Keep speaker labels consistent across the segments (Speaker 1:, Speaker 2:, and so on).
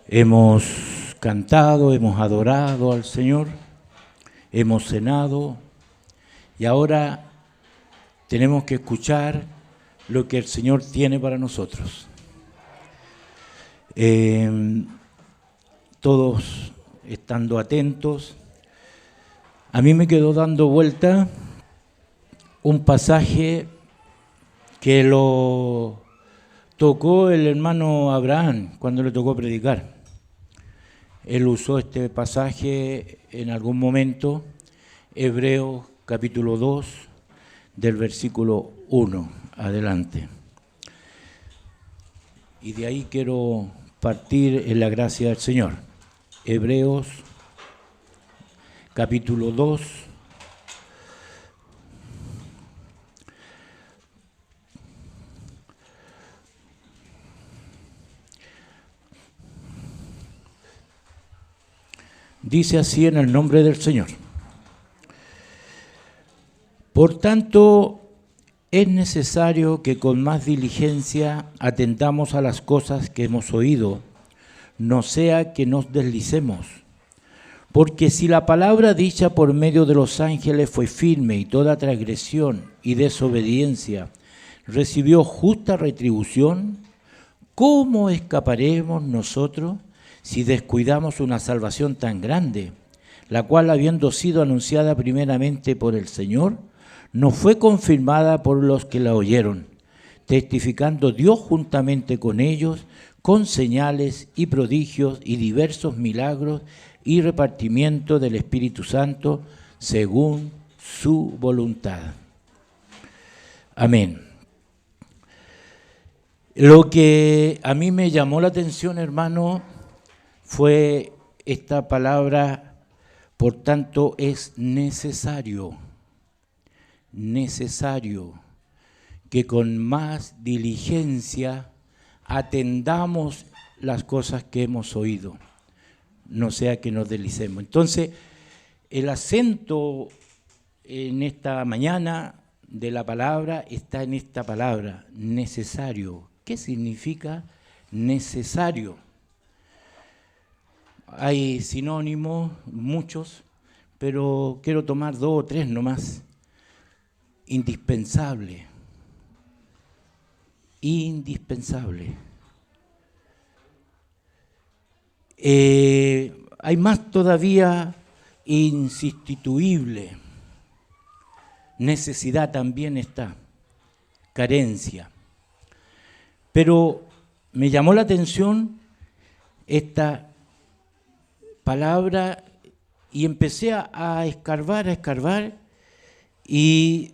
Speaker 1: Hemos cantado, hemos adorado al Señor, hemos cenado y ahora tenemos que escuchar lo que el Señor tiene para nosotros. Todos estando atentos, a mí me quedó dando vuelta un pasaje que lo tocó el hermano Abraham cuando le tocó predicar. Él usó este pasaje en algún momento, Hebreos capítulo 2, del versículo 1 adelante. Y de ahí quiero partir en la gracia del Señor. Hebreos capítulo 2, dice así en el nombre del Señor. Por tanto, es necesario que con más diligencia atendamos a las cosas que hemos oído, no sea que nos deslicemos. Porque si la palabra dicha por medio de los ángeles fue firme y toda transgresión y desobediencia recibió justa retribución, ¿cómo escaparemos nosotros si descuidamos una salvación tan grande, la cual, habiendo sido anunciada primeramente por el Señor, no fue confirmada por los que la oyeron, testificando Dios juntamente con ellos, con señales y prodigios y diversos milagros y repartimiento del Espíritu Santo según su voluntad. Amén. Lo que a mí me llamó la atención, hermano, fue esta palabra, por tanto es necesario que con más diligencia atendamos las cosas que hemos oído, no sea que nos deslicemos. Entonces, el acento en esta mañana de la palabra está en esta palabra, necesario. ¿Qué significa necesario? Hay sinónimos, muchos, pero quiero tomar 2 o 3 nomás. Indispensable. Hay más todavía, insustituible. Necesidad también está, carencia. Pero me llamó la atención esta palabra y empecé a escarbar y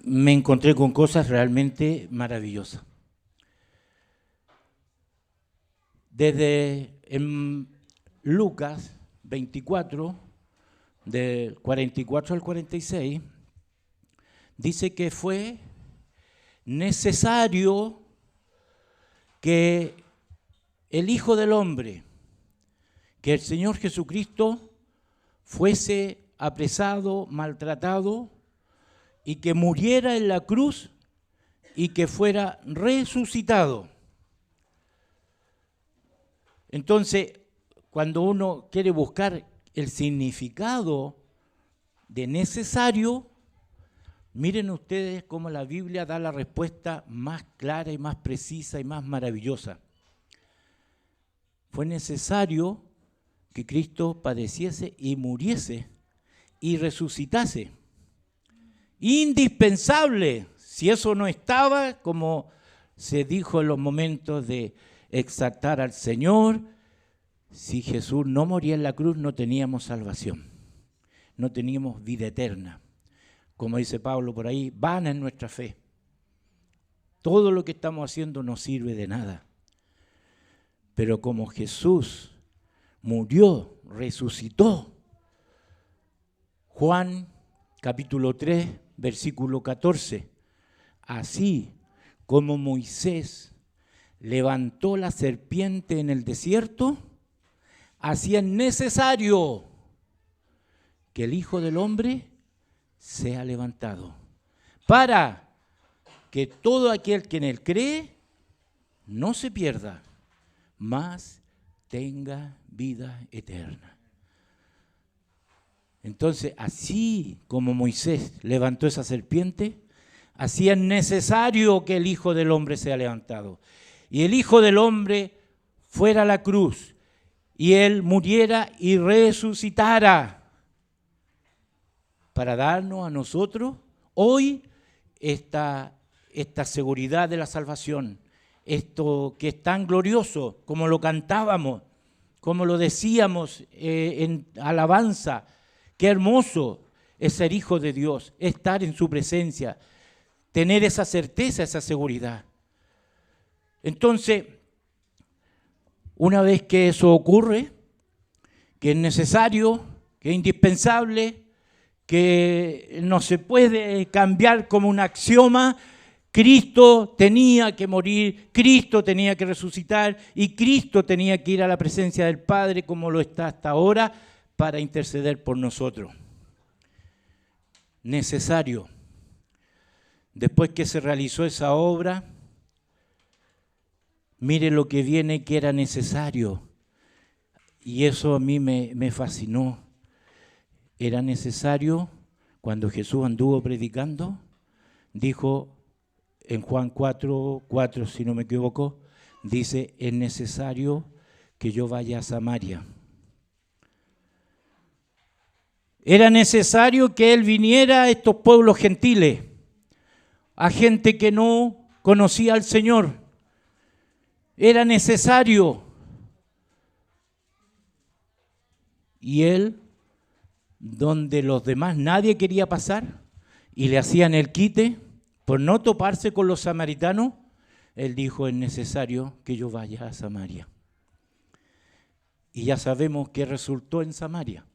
Speaker 1: me encontré con cosas realmente maravillosas. Desde en Lucas 24, del 44 al 46, dice que fue necesario que el Hijo del Hombre, que el Señor Jesucristo fuese apresado, maltratado, y que muriera en la cruz y que fuera resucitado. Entonces, cuando uno quiere buscar el significado de necesario, miren ustedes cómo la Biblia da la respuesta más clara y más precisa y más maravillosa. Fue necesario que Cristo padeciese y muriese y resucitase. Indispensable. Si eso no estaba, como se dijo en los momentos de exaltar al Señor, si Jesús no moría en la cruz, no teníamos salvación, no teníamos vida eterna. Como dice Pablo por ahí, vana es nuestra fe. Todo lo que estamos haciendo no sirve de nada. Pero como Jesús murió, resucitó, Juan capítulo 3, versículo 14, así como Moisés levantó la serpiente en el desierto, así es necesario que el Hijo del Hombre sea levantado, para que todo aquel que en él cree no se pierda, mas tenga vida eterna. Entonces, así como Moisés levantó esa serpiente, así es necesario que el Hijo del Hombre sea levantado. Y el Hijo del Hombre fuera a la cruz, y Él muriera y resucitara para darnos a nosotros hoy esta seguridad de la salvación, esto que es tan glorioso, como lo cantábamos, como lo decíamos en alabanza. Qué hermoso es ser hijo de Dios, estar en su presencia, tener esa certeza, esa seguridad. Entonces, una vez que eso ocurre, que es necesario, que es indispensable, que no se puede cambiar como un axioma, Cristo tenía que morir, Cristo tenía que resucitar y Cristo tenía que ir a la presencia del Padre como lo está hasta ahora para interceder por nosotros. Necesario. Después que se realizó esa obra, mire lo que viene que era necesario. Y eso a mí me fascinó. Era necesario, cuando Jesús anduvo predicando, dijo en Juan 4:4, si no me equivoco, dice, es necesario que yo vaya a Samaria. Era necesario que Él viniera a estos pueblos gentiles, a gente que no conocía al Señor. Era necesario. Y Él, donde los demás nadie quería pasar y le hacían el quite por no toparse con los samaritanos, Él dijo, es necesario que yo vaya a Samaria. Y ya sabemos qué resultó en Samaria.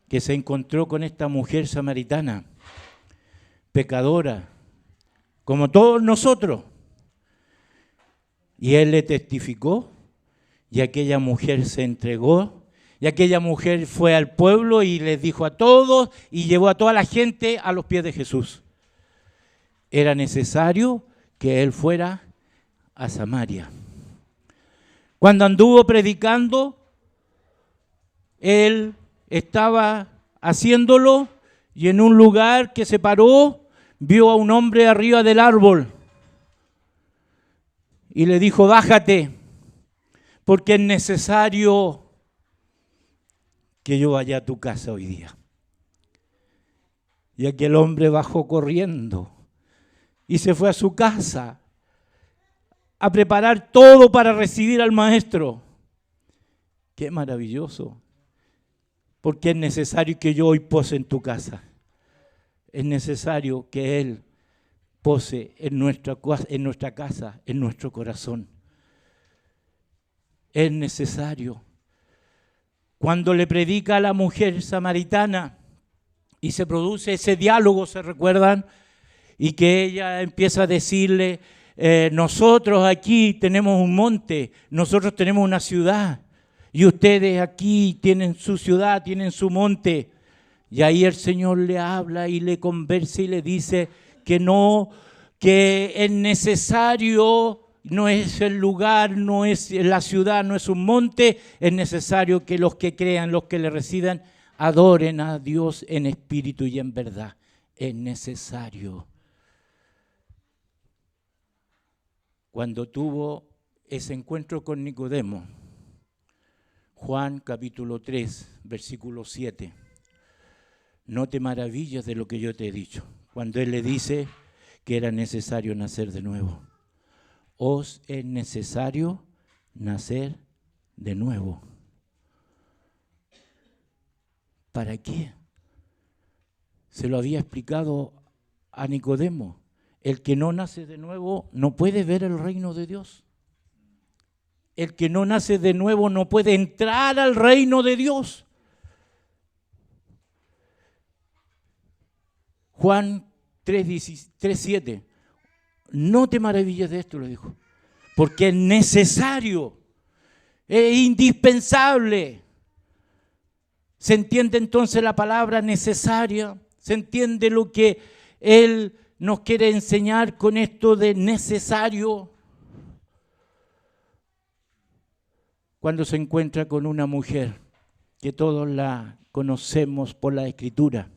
Speaker 1: Que se encontró con esta mujer samaritana, pecadora, como todos nosotros. Y Él le testificó, y aquella mujer se entregó, y aquella mujer fue al pueblo y les dijo a todos, y llevó a toda la gente a los pies de Jesús. Era necesario que Él fuera a Samaria. Cuando anduvo predicando, Él estaba haciéndolo y en un lugar que se paró, vio a un hombre arriba del árbol y le dijo, bájate, porque es necesario que yo vaya a tu casa hoy día. Y aquel hombre bajó corriendo y se fue a su casa a preparar todo para recibir al maestro. Qué maravilloso. Porque es necesario que yo hoy pose en tu casa. Es necesario que Él pose en nuestra casa, en nuestro corazón. Es necesario. Cuando le predica a la mujer samaritana y se produce ese diálogo, ¿se recuerdan? Y que ella empieza a decirle, nosotros aquí tenemos un monte, nosotros tenemos una ciudad. Y ustedes aquí tienen su ciudad, tienen su monte. Y ahí el Señor le habla y le conversa y le dice que no, que es necesario, no es el lugar, no es la ciudad, no es un monte, es necesario que los que crean, los que le residan, adoren a Dios en espíritu y en verdad. Es necesario. Cuando tuvo ese encuentro con Nicodemo, Juan capítulo 3, versículo 7. No te maravilles de lo que yo te he dicho. Cuando Él le dice que era necesario nacer de nuevo. Os es necesario nacer de nuevo. ¿Para qué? Se lo había explicado a Nicodemo. El que no nace de nuevo no puede ver el reino de Dios. El que no nace de nuevo no puede entrar al reino de Dios. Juan 3:7. No te maravilles de esto, le dijo, porque es necesario, es indispensable. ¿Se entiende entonces la palabra necesaria? ¿Se entiende lo que Él nos quiere enseñar con esto de necesario? cuando se encuentra con una mujer que todos la conocemos por la Escritura.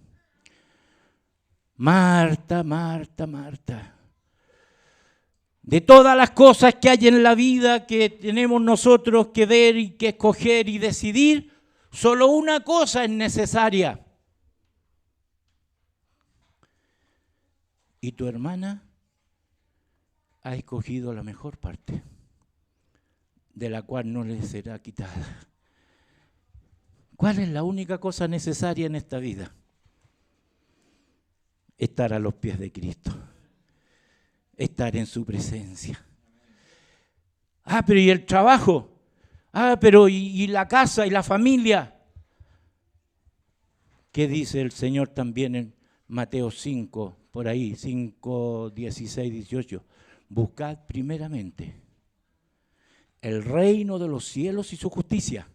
Speaker 1: Marta, Marta, Marta. De todas las cosas que hay en la vida que tenemos nosotros que ver y que escoger y decidir, solo una cosa es necesaria. Y tu hermana ha escogido la mejor parte, de la cual no le será quitada. ¿Cuál es la única cosa necesaria en esta vida? Estar a los pies de Cristo, estar en su presencia. Pero ¿y el trabajo? Pero ¿y la casa y la familia? ¿Qué dice el Señor también en Mateo 5, por ahí, 5, 16, 18? Buscad primeramente el reino de los cielos y su justicia,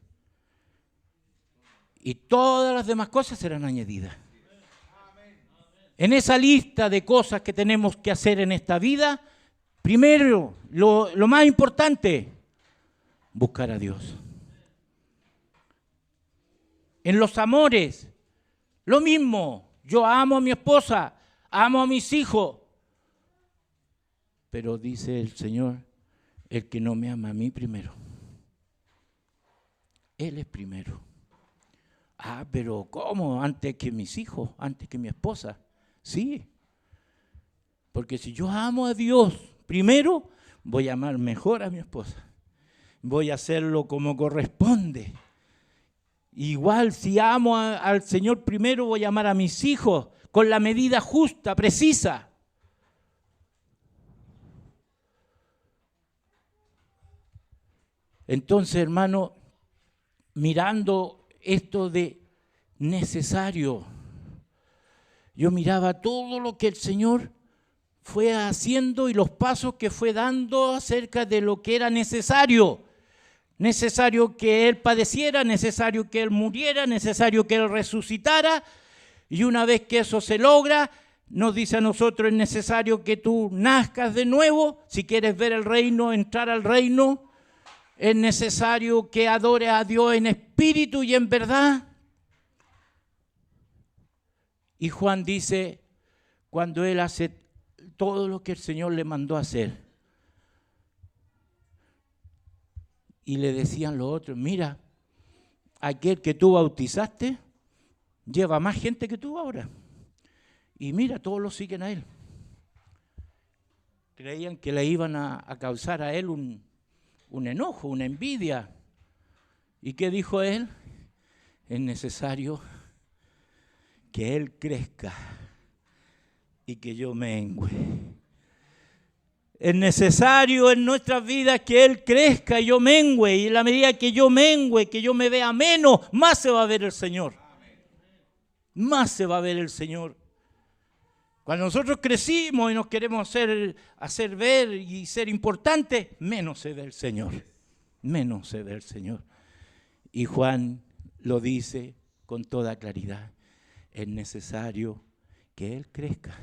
Speaker 1: y todas las demás cosas serán añadidas. En esa lista de cosas que tenemos que hacer en esta vida, primero, lo más importante, buscar a Dios. En los amores, lo mismo. Yo amo a mi esposa, amo a mis hijos. Pero dice el Señor, el que no me ama a mí primero. Él es primero. Pero ¿cómo? Antes que mis hijos, antes que mi esposa. Sí, porque si yo amo a Dios primero, voy a amar mejor a mi esposa. Voy a hacerlo como corresponde. Igual si amo al Señor primero, voy a amar a mis hijos con la medida justa, precisa. Entonces, hermano, mirando esto de necesario, yo miraba todo lo que el Señor fue haciendo y los pasos que fue dando acerca de lo que era necesario. Necesario que Él padeciera, necesario que Él muriera, necesario que Él resucitara. Y una vez que eso se logra, nos dice a nosotros, es necesario que tú nazcas de nuevo. Si quieres ver el reino, entrar al reino, es necesario que adores a Dios en espíritu y en verdad. Y Juan dice, cuando él hace todo lo que el Señor le mandó a hacer, y le decían los otros, mira, aquel que tú bautizaste lleva más gente que tú ahora. Y mira, todos lo siguen a él. Creían que le iban a causar a él un enojo, una envidia. ¿Y qué dijo él? Es necesario que Él crezca y que yo mengüe. Es necesario en nuestras vidas que Él crezca y yo mengüe. Y en la medida que yo mengüe, que yo me vea menos, más se va a ver el Señor. Más se va a ver el Señor. Cuando nosotros crecimos y nos queremos hacer ver y ser importantes, menos se ve el Señor. Menos se ve el Señor. Y Juan lo dice con toda claridad. Es necesario que Él crezca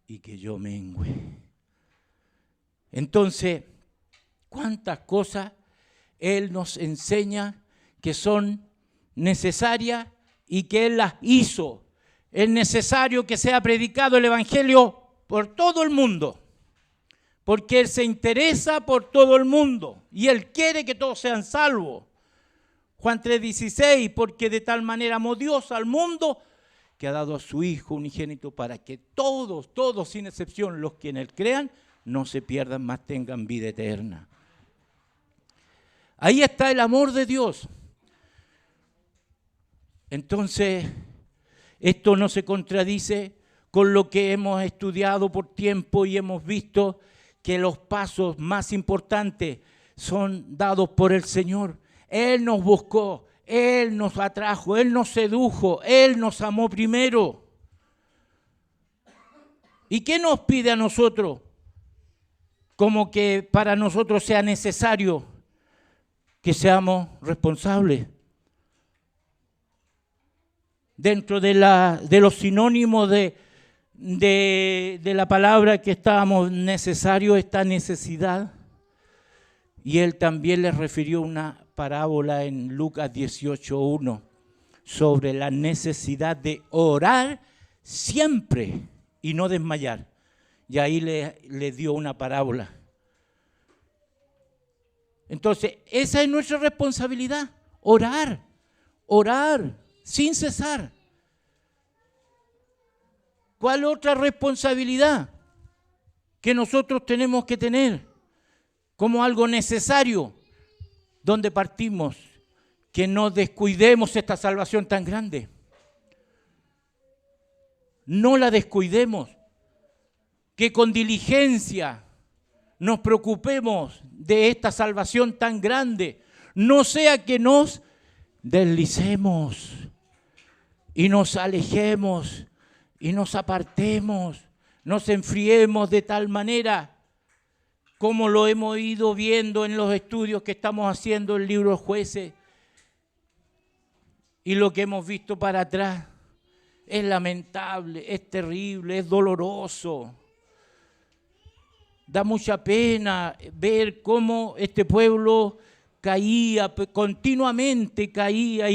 Speaker 1: y que yo mengüe. Entonces, ¿cuántas cosas Él nos enseña que son necesarias y que Él las hizo? Es necesario que sea predicado el Evangelio por todo el mundo, porque Él se interesa por todo el mundo y Él quiere que todos sean salvos. Juan 3:16, porque de tal manera amó Dios al mundo que ha dado a su Hijo unigénito para que todos sin excepción, los que en Él crean, no se pierdan, mas tengan vida eterna. Ahí está el amor de Dios. Entonces, esto no se contradice con lo que hemos estudiado por tiempo y hemos visto que los pasos más importantes son dados por el Señor. Él nos buscó, Él nos atrajo, Él nos sedujo, Él nos amó primero. ¿Y qué nos pide a nosotros? Como que para nosotros sea necesario que seamos responsables. Dentro de los sinónimos de la palabra que estábamos necesario, esta necesidad. Y él también les refirió una parábola en Lucas 18:1 sobre la necesidad de orar siempre y no desmayar. Y ahí le dio una parábola. Entonces, esa es nuestra responsabilidad, orar sin cesar. ¿Cuál otra responsabilidad que nosotros tenemos que tener como algo necesario? Donde partimos, que no descuidemos esta salvación tan grande. No la descuidemos, que con diligencia nos preocupemos de esta salvación tan grande. No sea que nos deslicemos y nos alejemos y nos apartemos, nos enfriemos de tal manera como lo hemos ido viendo en los estudios que estamos haciendo en el libro de Jueces, y lo que hemos visto para atrás. Es lamentable, es terrible, es doloroso. Da mucha pena ver cómo este pueblo caía, continuamente caía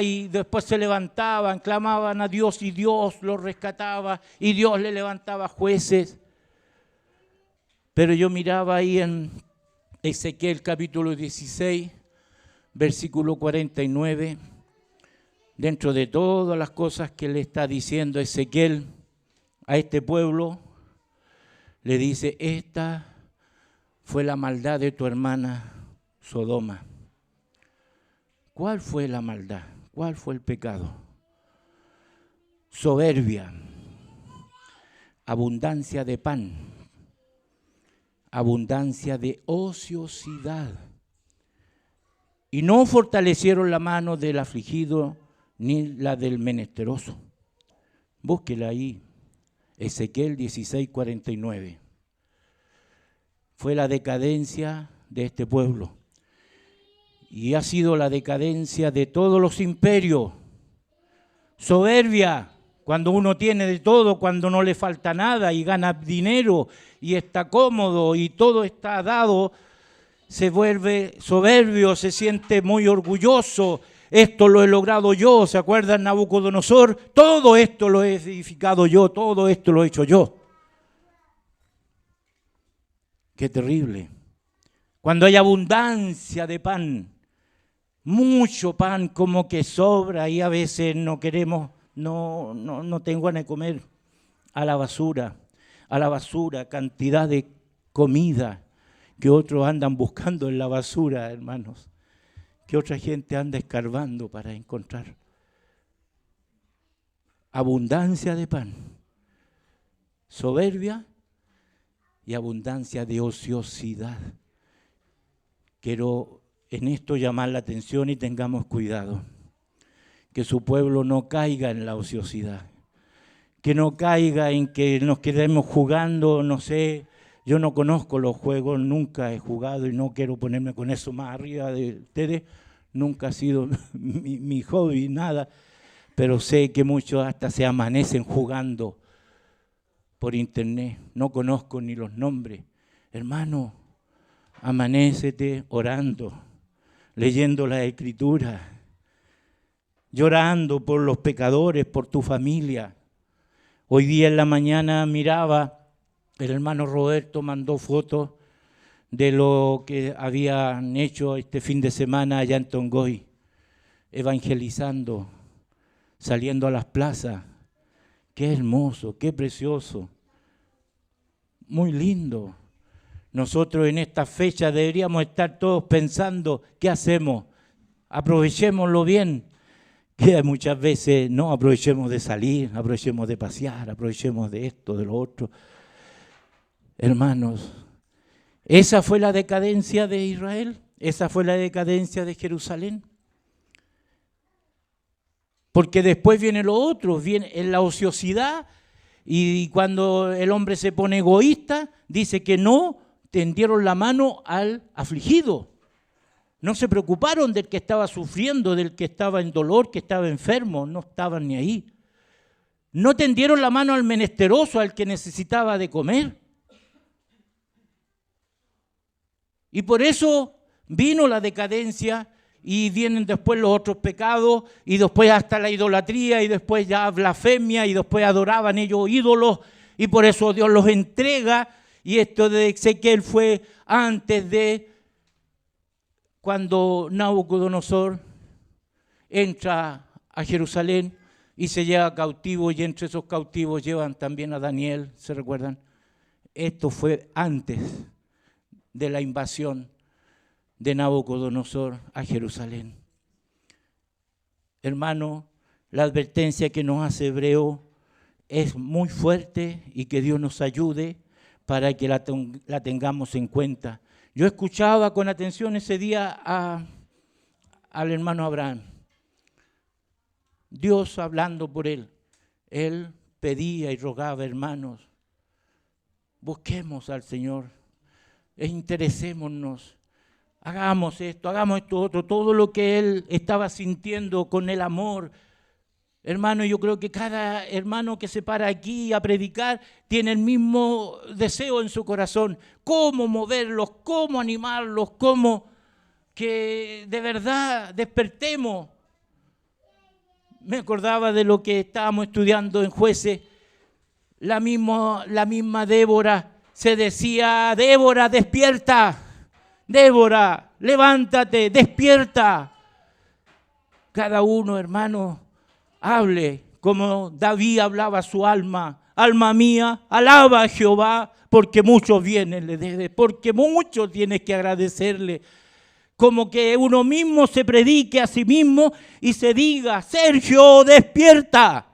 Speaker 1: y después se levantaban, clamaban a Dios y Dios los rescataba y Dios le levantaba jueces. Pero yo miraba ahí en Ezequiel capítulo 16, versículo 49, dentro de todas las cosas que le está diciendo Ezequiel a este pueblo, le dice: esta fue la maldad de tu hermana Sodoma. ¿Cuál fue la maldad? ¿Cuál fue el pecado? Soberbia, abundancia de pan, abundancia de ociosidad. Y no fortalecieron la mano del afligido ni la del menesteroso. Búsquela ahí, Ezequiel 16:49. Fue la decadencia de este pueblo. Y ha sido la decadencia de todos los imperios. Soberbia, cuando uno tiene de todo, cuando no le falta nada y gana dinero y está cómodo y todo está dado, se vuelve soberbio, se siente muy orgulloso. Esto lo he logrado yo, ¿se acuerdan Nabucodonosor? Todo esto lo he edificado yo, todo esto lo he hecho yo. Qué terrible. Cuando hay abundancia de pan, mucho pan como que sobra y a veces no queremos, no tengo ganas de comer, a la basura, cantidad de comida que otros andan buscando en la basura, hermanos, que otra gente anda escarbando para encontrar. Abundancia de pan, soberbia y abundancia de ociosidad. Quiero en esto llamar la atención y tengamos cuidado, que su pueblo no caiga en la ociosidad, que no caiga en que nos quedemos jugando, no sé, yo no conozco los juegos, nunca he jugado y no quiero ponerme con eso más arriba de ustedes, nunca ha sido mi hobby, nada, pero sé que muchos hasta se amanecen jugando por internet, no conozco ni los nombres. Hermano, amanécete orando, leyendo la Escritura, llorando por los pecadores, por tu familia. Hoy día en la mañana miraba, el hermano Roberto mandó fotos de lo que habían hecho este fin de semana allá en Tongoy, evangelizando, saliendo a las plazas. Qué hermoso, qué precioso, muy lindo. Nosotros en esta fecha deberíamos estar todos pensando, ¿qué hacemos? Aprovechémoslo bien, que muchas veces no aprovechemos de salir, aprovechemos de pasear, aprovechemos de esto, de lo otro. Hermanos, esa fue la decadencia de Israel, esa fue la decadencia de Jerusalén. Porque después viene lo otro, viene en la ociosidad, y cuando el hombre se pone egoísta, dice que no tendieron la mano al afligido. No se preocuparon del que estaba sufriendo, del que estaba en dolor, que estaba enfermo, no estaban ni ahí. No tendieron la mano al menesteroso, al que necesitaba de comer. Y por eso vino la decadencia y vienen después los otros pecados y después hasta la idolatría y después ya blasfemia y después adoraban ellos ídolos y por eso Dios los entrega. Y esto de Ezequiel fue antes de cuando Nabucodonosor entra a Jerusalén y se lleva cautivo, y entre esos cautivos llevan también a Daniel, ¿se recuerdan? Esto fue antes de la invasión de Nabucodonosor a Jerusalén. Hermano, la advertencia que nos hace Hebreo es muy fuerte y que Dios nos ayude para que la tengamos en cuenta. Yo escuchaba con atención ese día al hermano Abraham. Dios hablando por él. Él pedía y rogaba, hermanos, busquemos al Señor, interesémonos, hagamos esto otro, todo lo que él estaba sintiendo con el amor. Hermano, yo creo que cada hermano que se para aquí a predicar tiene el mismo deseo en su corazón. Cómo moverlos, cómo animarlos, cómo que de verdad despertemos. Me acordaba de lo que estábamos estudiando en Jueces. La misma Débora se decía, Débora, despierta. Débora, levántate, despierta. Cada uno, hermano, hable como David hablaba a su alma. Alma mía, alaba a Jehová, porque muchos bienes le debe, porque mucho tienes que agradecerle. Como que uno mismo se predique a sí mismo y se diga, Sergio, despierta.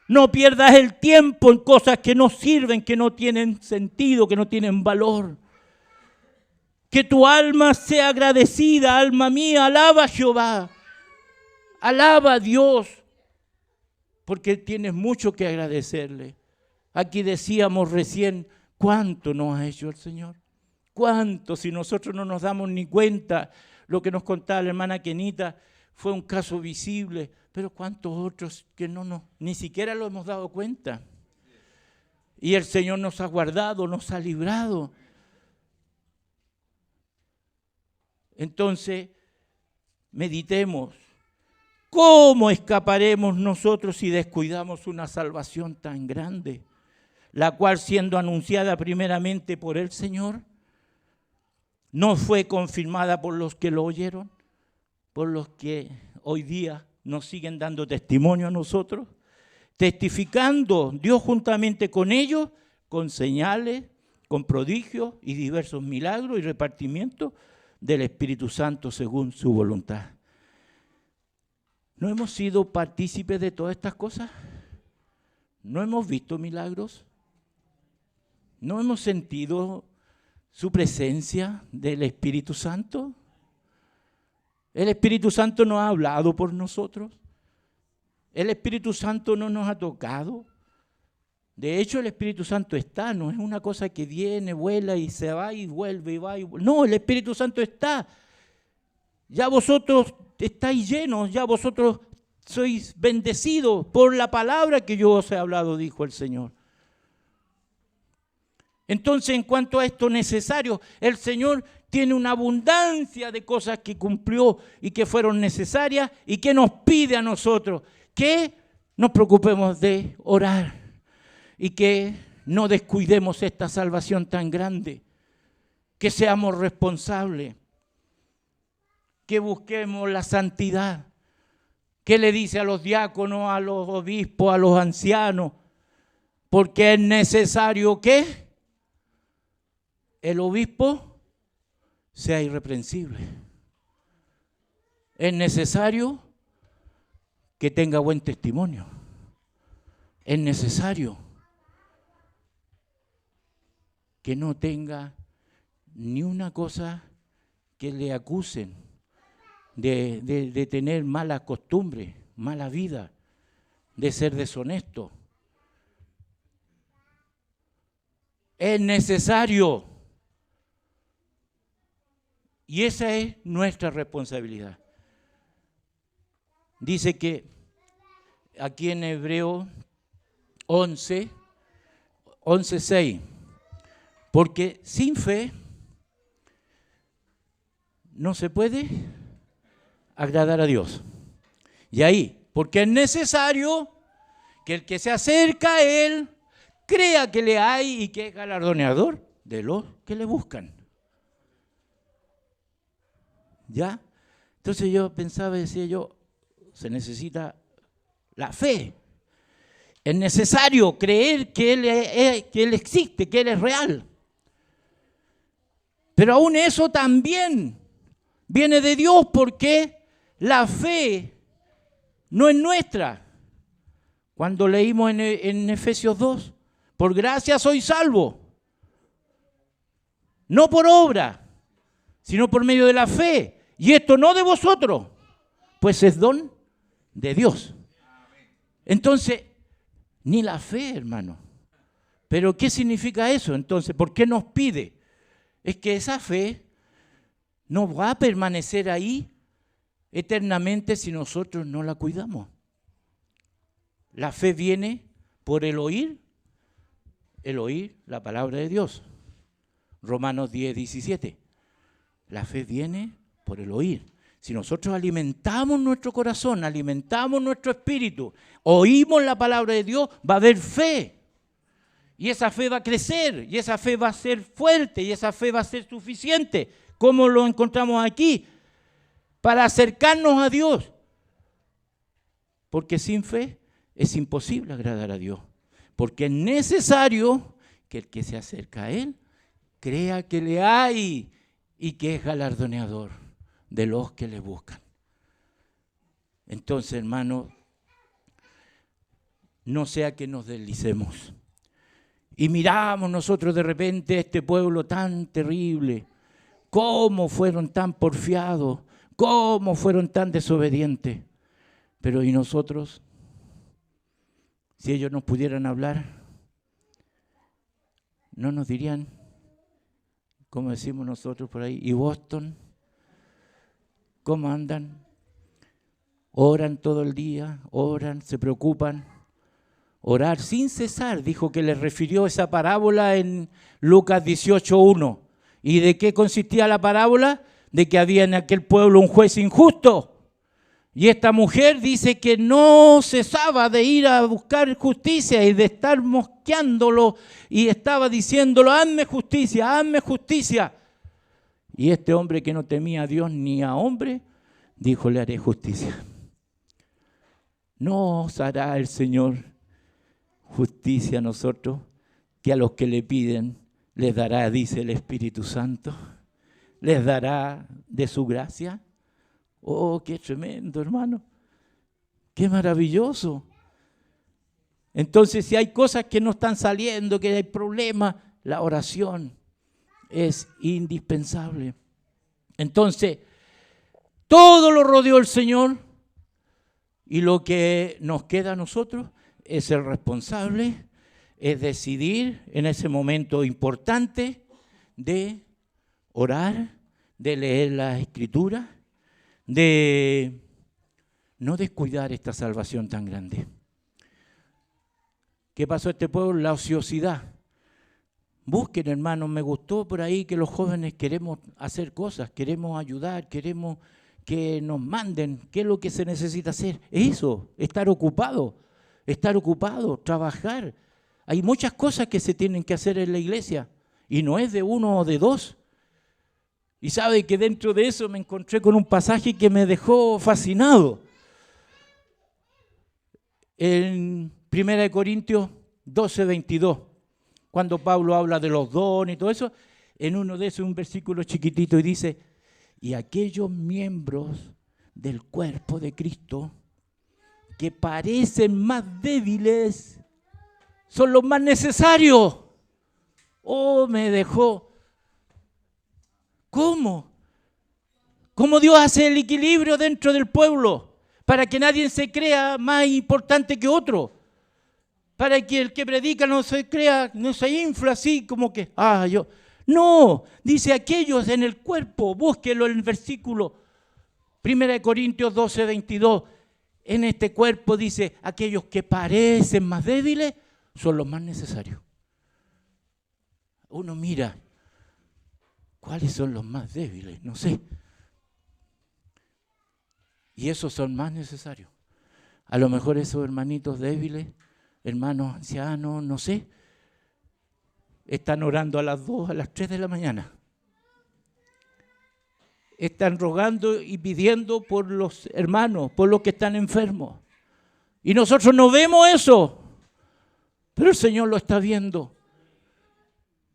Speaker 1: No pierdas el tiempo en cosas que no sirven, que no tienen sentido, que no tienen valor. Que tu alma sea agradecida, alma mía, alaba a Jehová. Alaba a Dios, porque tienes mucho que agradecerle. Aquí decíamos recién, ¿cuánto nos ha hecho el Señor? ¿Cuánto? Si nosotros no nos damos ni cuenta. Lo que nos contaba la hermana Kenita fue un caso visible, pero ¿cuántos otros que ni siquiera lo hemos dado cuenta? Y el Señor nos ha guardado, nos ha librado. Entonces, meditemos. ¿Cómo escaparemos nosotros si descuidamos una salvación tan grande? La cual, siendo anunciada primeramente por el Señor, no fue confirmada por los que lo oyeron, por los que hoy día nos siguen dando testimonio a nosotros, testificando Dios juntamente con ellos, con señales, con prodigios y diversos milagros y repartimientos del Espíritu Santo según su voluntad. ¿No hemos sido partícipes de todas estas cosas? ¿No hemos visto milagros? ¿No hemos sentido su presencia del Espíritu Santo? El Espíritu Santo nos ha hablado por nosotros. El Espíritu Santo no nos ha tocado. De hecho, el Espíritu Santo está, no es una cosa que viene, vuela y se va y vuelve y va y vuelve. No, el Espíritu Santo está. Ya vosotros estáis llenos, ya vosotros sois bendecidos por la palabra que yo os he hablado, dijo el Señor. Entonces, en cuanto a esto necesario, el Señor tiene una abundancia de cosas que cumplió y que fueron necesarias y que nos pide a nosotros que nos preocupemos de orar y que no descuidemos esta salvación tan grande, que seamos responsables, que busquemos la santidad. ¿Qué le dice a los diáconos, a los obispos, a los ancianos? Porque es necesario que el obispo sea irreprensible. Es necesario que tenga buen testimonio. Es necesario que no tenga ni una cosa que le acusen de tener mala costumbre, mala vida, de ser deshonesto. Es necesario. Y esa es nuestra responsabilidad. Dice que aquí en Hebreo 11:6, porque sin fe no se puede agradar a Dios. Y ahí, porque es necesario que el que se acerca a Él crea que le hay y que es galardoneador de los que le buscan. ¿Ya? Entonces yo pensaba, decía yo, se necesita la fe. Es necesario creer que Él existe, que Él es real. Pero aún eso también viene de Dios, porque la fe no es nuestra. Cuando leímos en Efesios 2, por gracia soy salvo, no por obra, sino por medio de la fe. Y esto no de vosotros, pues es don de Dios. Entonces, ni la fe, hermano. ¿Pero qué significa eso? Entonces, ¿por qué nos pide? Es que esa fe no va a permanecer ahí eternamente si nosotros no la cuidamos. La fe viene por el oír la palabra de Dios. Romanos 10, 17. La fe viene por el oír. Si nosotros alimentamos nuestro corazón, alimentamos nuestro espíritu, oímos la palabra de Dios, va a haber fe. Y esa fe va a crecer, y esa fe va a ser fuerte, y esa fe va a ser suficiente, como lo encontramos aquí, para acercarnos a Dios. Porque sin fe es imposible agradar a Dios. Porque es necesario que el que se acerca a Él crea que le hay y que es galardoneador de los que le buscan. Entonces, hermano, no sea que nos deslicemos. Y miramos nosotros de repente este pueblo tan terrible, cómo fueron tan porfiados, cómo fueron tan desobedientes. Pero ¿y nosotros? Si ellos nos pudieran hablar, no nos dirían, como decimos nosotros por ahí, ¿y Boston? ¿Cómo andan? Oran todo el día, oran, se preocupan. Orar sin cesar, dijo que les refirió esa parábola en Lucas 18:1. ¿Y de qué consistía la parábola? De que había en aquel pueblo un juez injusto. Y esta mujer dice que no cesaba de ir a buscar justicia y de estar mosqueándolo y estaba diciéndolo, hazme justicia, hazme justicia. Y este hombre que no temía a Dios ni a hombre, dijo, le haré justicia. ¿No os hará el Señor justicia a nosotros, que a los que le piden les dará, dice el Espíritu Santo? ¿Les dará de su gracia? Oh, qué tremendo, hermano. Qué maravilloso. Entonces, si hay cosas que no están saliendo, que hay problemas, la oración es indispensable. Entonces, todo lo rodeó el Señor y lo que nos queda a nosotros es ser responsable, es decidir en ese momento importante de orar, de leer la Escritura, de no descuidar esta salvación tan grande. ¿Qué pasó a este pueblo? La ociosidad. Busquen, hermanos, me gustó por ahí que los jóvenes queremos hacer cosas, queremos ayudar, queremos que nos manden. ¿Qué es lo que se necesita hacer? Eso, estar ocupado, trabajar. Hay muchas cosas que se tienen que hacer en la iglesia y no es de uno o de dos. Y sabe que dentro de eso me encontré con un pasaje que me dejó fascinado. En 1 Corintios 12, 22, cuando Pablo habla de los dones y todo eso, en uno de esos un versículo chiquitito y dice, y aquellos miembros del cuerpo de Cristo que parecen más débiles son los más necesarios. Oh, me dejó. ¿Cómo? ¿Cómo Dios hace el equilibrio dentro del pueblo? Para que nadie se crea más importante que otro. Para que el que predica no se crea, no se infla así como que, yo. No, dice aquellos en el cuerpo, búsquelo en el versículo 1 Corintios 12, 22. En este cuerpo dice, aquellos que parecen más débiles son los más necesarios. Uno mira, ¿cuáles son los más débiles? No sé. Y esos son más necesarios. A lo mejor esos hermanitos débiles, hermanos ancianos, no sé, están orando a las 2, a las 3 de la mañana. Están rogando y pidiendo por los hermanos, por los que están enfermos. Y nosotros no vemos eso, pero el Señor lo está viendo.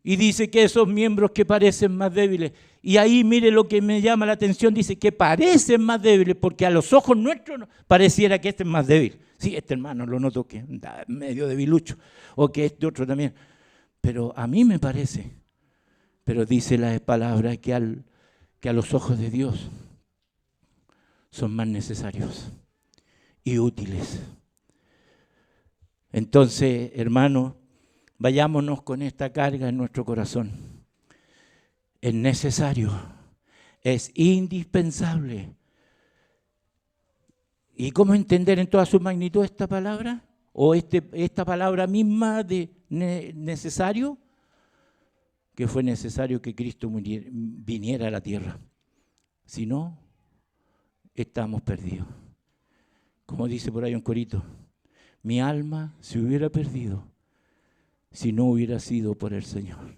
Speaker 1: Y dice que esos miembros que parecen más débiles, y ahí mire lo que me llama la atención, dice que parecen más débiles, porque a los ojos nuestros pareciera que este es más débil. Sí, este hermano lo noto que está medio debilucho, o que este otro también. Pero a mí me parece, pero dice la palabra que a los ojos de Dios son más necesarios y útiles. Entonces, hermanos, vayámonos con esta carga en nuestro corazón. Es necesario, es indispensable. ¿Y cómo entender en toda su magnitud esta palabra? ¿O esta palabra misma de necesario? Que fue necesario que Cristo viniera a la tierra. Si no, estamos perdidos. Como dice por ahí un corito, mi alma se hubiera perdido si no hubiera sido por el Señor.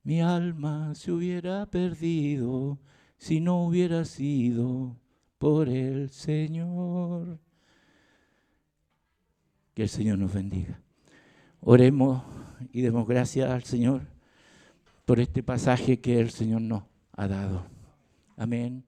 Speaker 1: Mi alma se hubiera perdido si no hubiera sido por el Señor. Que el Señor nos bendiga. Oremos y demos gracias al Señor por este pasaje que el Señor nos ha dado. Amén.